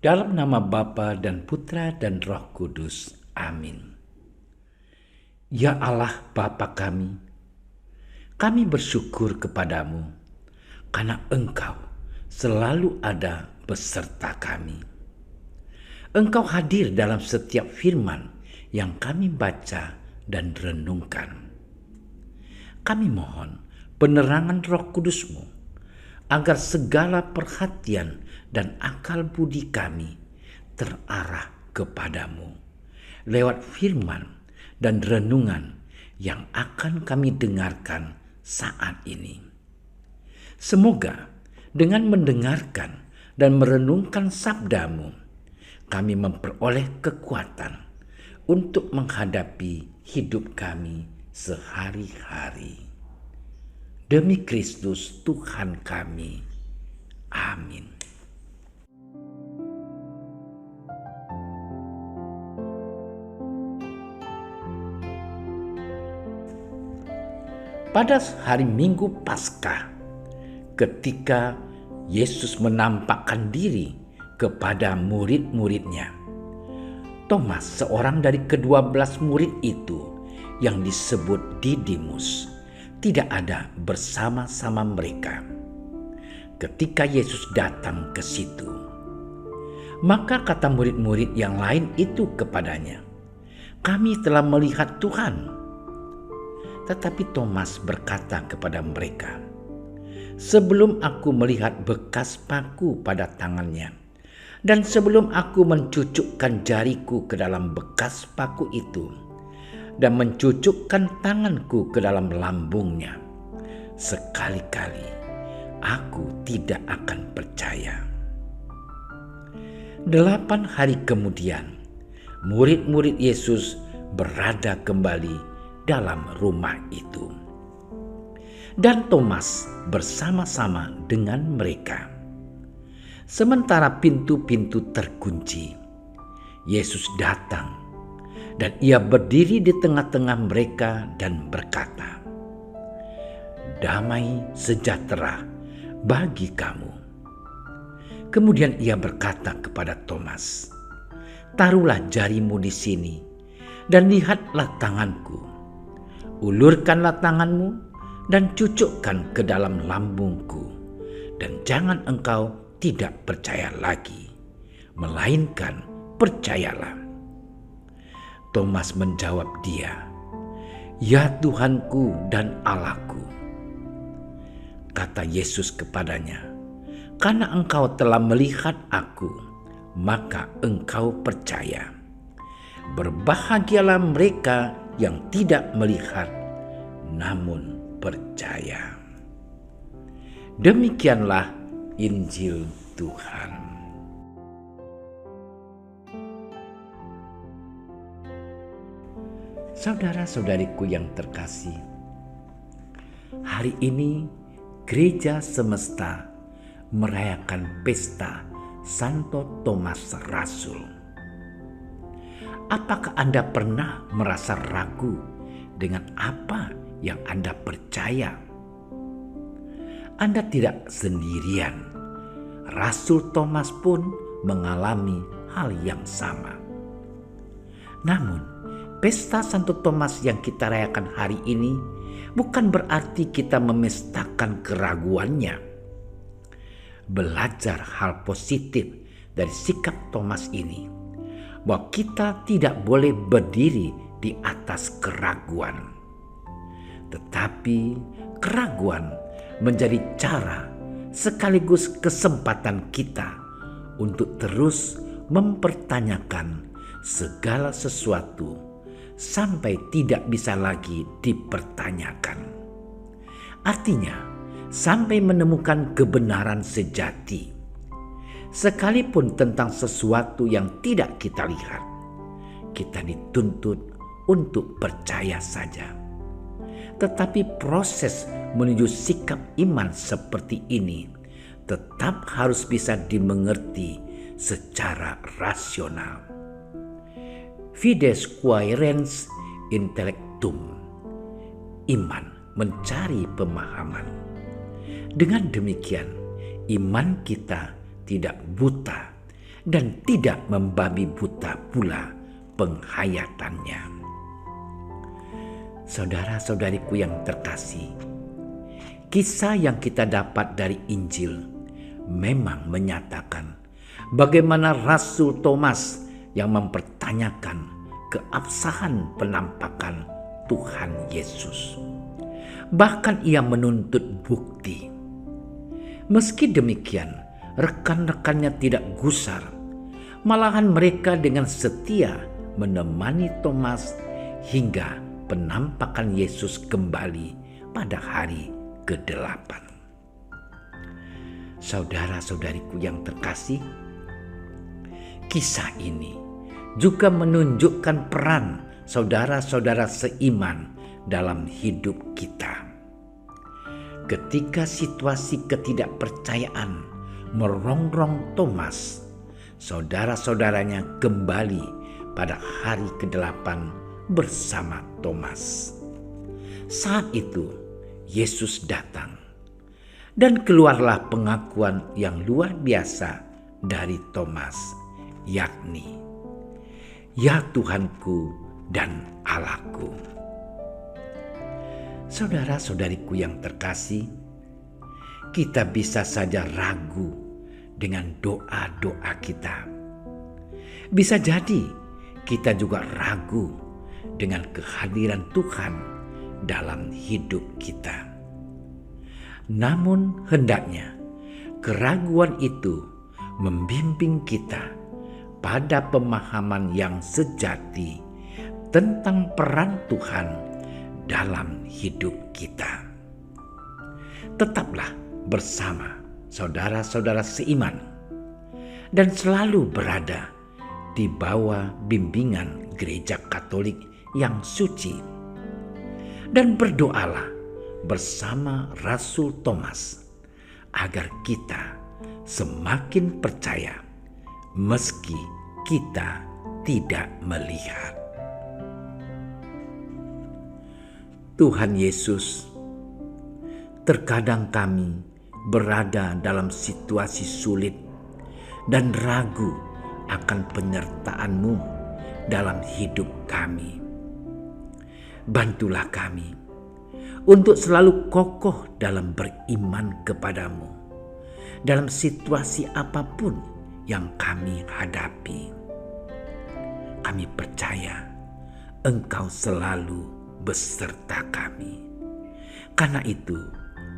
Dalam nama Bapa dan Putra dan Roh Kudus. Amin. Ya Allah Bapa kami bersyukur kepadamu karena Engkau selalu ada beserta kami. Engkau hadir dalam setiap firman yang kami baca dan renungkan. Kami mohon penerangan Roh Kudus-Mu agar segala perhatian dan akal budi kami terarah kepadamu lewat firman dan renungan yang akan kami dengarkan saat ini. Semoga dengan mendengarkan dan merenungkan sabda-Mu, kami memperoleh kekuatan untuk menghadapi hidup kami sehari-hari. Demi Kristus Tuhan kami. Amin. Pada hari Minggu Paskah, ketika Yesus menampakkan diri kepada murid-muridnya, Thomas, seorang dari ke-12 murid itu yang disebut Didimus, tidak ada bersama-sama mereka ketika Yesus datang ke situ. Maka kata murid-murid yang lain itu kepadanya, "Kami telah melihat Tuhan." Tetapi Thomas berkata kepada mereka, "Sebelum aku melihat bekas paku pada tangannya, dan sebelum aku mencucukkan jariku ke dalam bekas paku itu, dan mencucukkan tanganku ke dalam lambungnya, sekali-kali aku tidak akan percaya." 8 hari kemudian, murid-murid Yesus berada kembali dalam rumah itu, dan Thomas bersama-sama dengan mereka. Sementara pintu-pintu terkunci, Yesus datang dan ia berdiri di tengah-tengah mereka dan berkata, "Damai sejahtera bagi kamu." Kemudian ia berkata kepada Thomas, "Taruhlah jarimu di sini dan lihatlah tanganku. Ulurkanlah tanganmu dan cucukkan ke dalam lambungku, dan jangan engkau tidak percaya lagi, melainkan percayalah." Thomas menjawab dia, "Ya Tuhanku dan Allahku." Kata Yesus kepadanya, "Karena engkau telah melihat aku, maka engkau percaya. Berbahagialah mereka yang tidak melihat, namun percaya." Demikianlah Injil Tuhan. Saudara-saudariku yang terkasih, hari ini Gereja Semesta merayakan pesta Santo Thomas Rasul. Apakah Anda pernah merasa ragu dengan apa yang Anda percaya? Anda tidak sendirian. Rasul Thomas pun mengalami hal yang sama. Namun, pesta Santo Thomas yang kita rayakan hari ini bukan berarti kita memestakan keraguannya. Belajar hal positif dari sikap Thomas ini, bahwa kita tidak boleh berdiri di atas keraguan. Tetapi keraguan menjadi cara sekaligus kesempatan kita untuk terus mempertanyakan segala sesuatu sampai tidak bisa lagi dipertanyakan. Artinya, sampai menemukan kebenaran sejati. Sekalipun tentang sesuatu yang tidak kita lihat, kita dituntut untuk percaya saja. Tetapi proses menuju sikap iman seperti ini tetap harus bisa dimengerti secara rasional. Fides quaerens intellectum. Iman mencari pemahaman. Dengan demikian, iman kita tidak buta dan tidak membabi buta pula penghayatannya. Saudara-saudariku yang terkasih, kisah yang kita dapat dari Injil memang menyatakan bagaimana Rasul Thomas yang mempertanyakan keabsahan penampakan Tuhan Yesus. Bahkan ia menuntut bukti. Meski demikian, rekan-rekannya tidak gusar. Malahan mereka dengan setia menemani Thomas hingga penampakan Yesus kembali pada hari ke-8. Saudara-saudariku yang terkasih, kisah ini juga menunjukkan peran saudara-saudara seiman dalam hidup kita. Ketika situasi ketidakpercayaan merongrong Thomas, saudara-saudaranya kembali pada hari ke-8 bersama Thomas. Saat itu Yesus datang dan keluarlah pengakuan yang luar biasa dari Thomas, yakni, "Ya Tuhanku dan Allahku." Saudara-saudariku yang terkasih, kita bisa saja ragu dengan doa-doa kita. Bisa jadi kita juga ragu dengan kehadiran Tuhan dalam hidup kita. Namun hendaknya keraguan itu membimbing kita pada pemahaman yang sejati tentang peran Tuhan dalam hidup kita. Tetaplah bersama saudara-saudara seiman dan selalu berada di bawah bimbingan Gereja Katolik yang suci, dan berdoalah bersama Rasul Thomas agar kita semakin percaya meski kita tidak melihat. Tuhan Yesus, terkadang kami berada dalam situasi sulit dan ragu akan penyertaan-Mu dalam hidup kami. Bantulah kami untuk selalu kokoh dalam beriman kepadamu dalam situasi apapun yang kami hadapi. Kami percaya Engkau selalu beserta kami. Karena itu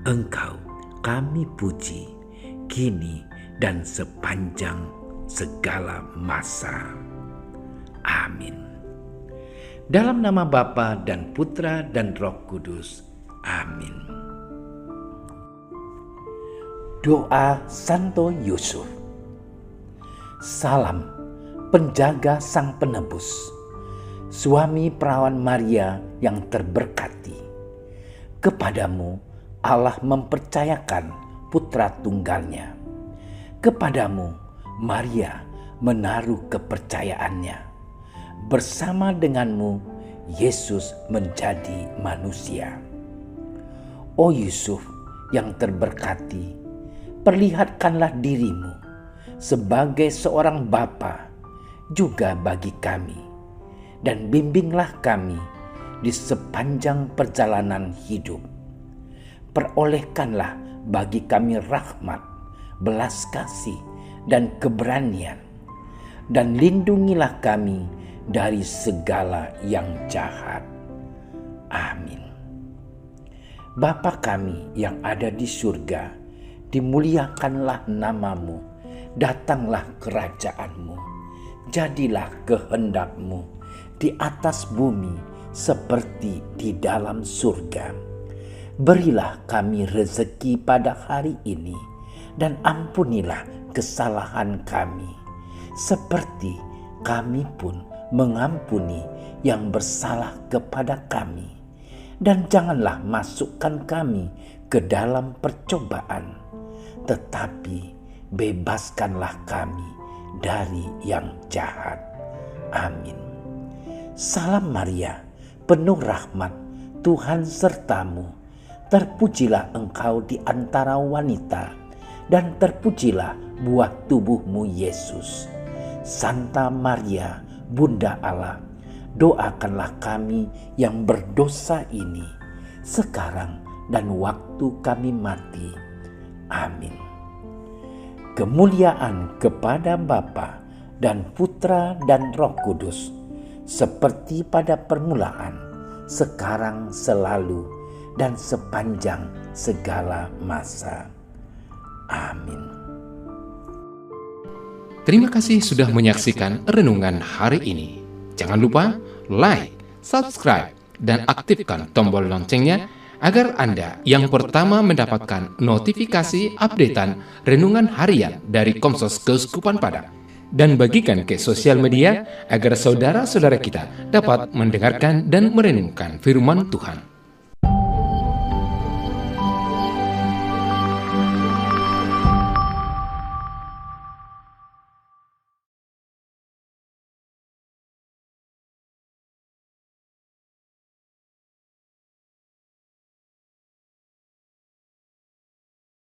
Engkau kami puji kini dan sepanjang segala masa. Amin. Dalam nama Bapa dan Putra dan Roh Kudus. Amin. Doa Santo Yusuf. Salam penjaga Sang Penebus, suami perawan Maria yang terberkati. Kepadamu Allah mempercayakan putra tunggalnya. Kepadamu Maria menaruh kepercayaannya. Bersama denganmu Yesus menjadi manusia. O Yusuf yang terberkati, perlihatkanlah dirimu sebagai seorang bapa juga bagi kami, dan bimbinglah kami di sepanjang perjalanan hidup. Perolehkanlah bagi kami rahmat, belas kasih, dan keberanian, dan lindungilah kami dari segala yang jahat. Amin. Bapa kami yang ada di surga, dimuliakanlah namamu, datanglah kerajaan-Mu, jadilah kehendak-Mu di atas bumi seperti di dalam surga. Berilah kami rezeki pada hari ini, dan ampunilah kesalahan kami, seperti kami pun mengampuni yang bersalah kepada kami. Dan janganlah masukkan kami ke dalam percobaan, tetapi bebaskanlah kami dari yang jahat. Amin. Salam Maria, penuh rahmat, Tuhan sertamu. Terpujilah engkau di antara wanita, dan terpujilah buah tubuhmu Yesus. Santa Maria, Bunda Allah, doakanlah kami yang berdosa ini, sekarang dan waktu kami mati. Amin. Kemuliaan kepada Bapa dan Putra dan Roh Kudus, seperti pada permulaan, sekarang, selalu, dan sepanjang segala masa. Amin. Terima kasih sudah menyaksikan renungan hari ini. Jangan lupa like, subscribe, dan aktifkan tombol loncengnya agar Anda yang pertama mendapatkan notifikasi updatean renungan harian dari Komsos Keuskupan Padang. Dan bagikan ke sosial media agar saudara-saudara kita dapat mendengarkan dan merenungkan firman Tuhan.